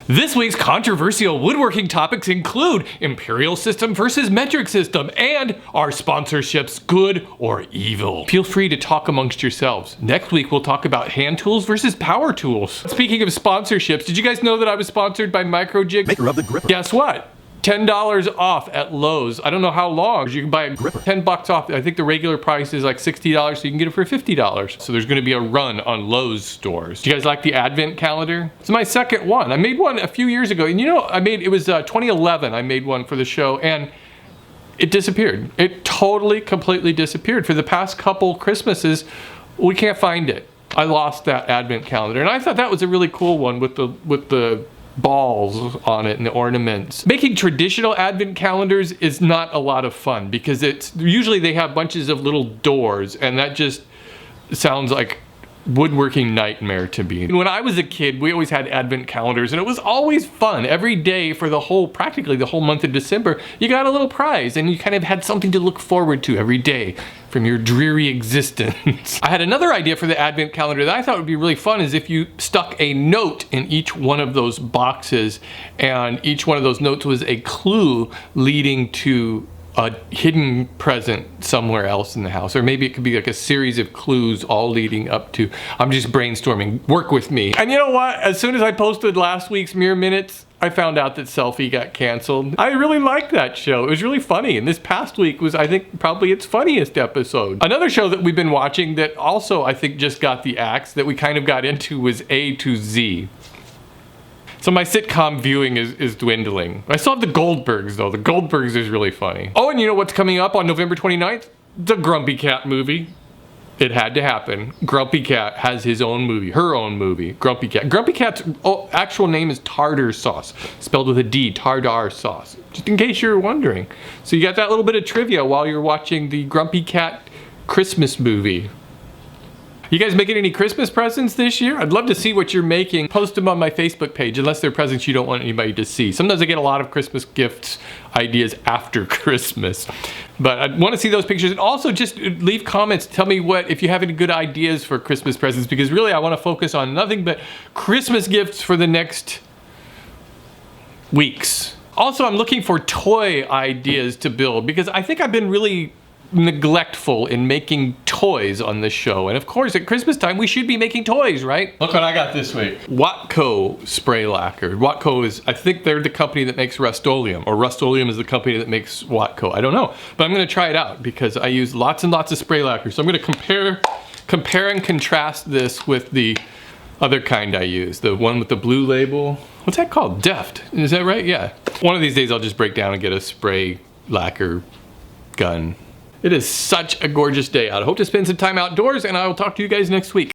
This week's controversial woodworking topics include imperial system versus metric system and are sponsorships good or evil? Feel free to talk amongst yourselves. Next week we'll talk about hand tools versus power tools. Speaking of sponsorships, did you guys know that I was sponsored by Microjig? Maker of the gripper. Guess what? $10 off at Lowe's. I don't know how long. You can buy a gripper. 10 bucks off. I think the regular price is like $60, so you can get it for $50. So there's gonna be a run on Lowe's stores. Do you guys like the advent calendar? It's my second one. I made one a few years ago, and you know, it was 2011 I made one for the show, and it disappeared. It totally, completely disappeared. For the past couple Christmases, we can't find it. I lost that advent calendar, and I thought that was a really cool one with the balls on it and the ornaments. Making traditional advent calendars is not a lot of fun because it's usually they have bunches of little doors, and that just sounds like woodworking nightmare to me. When I was a kid, we always had advent calendars, and it was always fun. Every day for practically the whole month of December, you got a little prize, and you kind of had something to look forward to every day from your dreary existence. I had another idea for the advent calendar that I thought would be really fun, is if you stuck a note in each one of those boxes, and each one of those notes was a clue leading to a hidden present somewhere else in the house. Or maybe it could be like a series of clues all leading up to, I'm just brainstorming, work with me. And you know what? As soon as I posted last week's Mirror Minutes, I found out that Selfie got canceled. I really liked that show. It was really funny. And this past week was, I think, probably its funniest episode. Another show that we've been watching that also, I think, just got the axe that we kind of got into was A to Z. So my sitcom viewing is dwindling. I still have the Goldbergs though. The Goldbergs is really funny. Oh, and you know what's coming up on November 29th? The Grumpy Cat movie. It had to happen. Grumpy Cat has his own movie, her own movie, Grumpy Cat. Grumpy Cat's actual name is Tartar Sauce, spelled with a D, Tartar Sauce, just in case you're wondering. So you got that little bit of trivia while you're watching the Grumpy Cat Christmas movie. You guys making any Christmas presents this year? I'd love to see what you're making. Post them on my Facebook page, unless they're presents you don't want anybody to see. Sometimes I get a lot of Christmas gifts ideas after Christmas. But I want to see those pictures, and also just leave comments. Tell me if you have any good ideas for Christmas presents, because really I want to focus on nothing but Christmas gifts for the next weeks. Also, I'm looking for toy ideas to build, because I think I've been really neglectful in making toys on this show, and of course at Christmas time we should be making toys, right? Look what I got this week. Watco spray lacquer. Watco is, I think they're the company that makes Rust-Oleum, or Rust-Oleum is the company that makes Watco. I don't know, but I'm gonna try it out because I use lots and lots of spray lacquer. So I'm gonna compare and contrast this with the other kind I use, the one with the blue label. What's that called? Deft, is that right? Yeah. One of these days I'll just break down and get a spray lacquer gun. It is such a gorgeous day out. I hope to spend some time outdoors, and I will talk to you guys next week.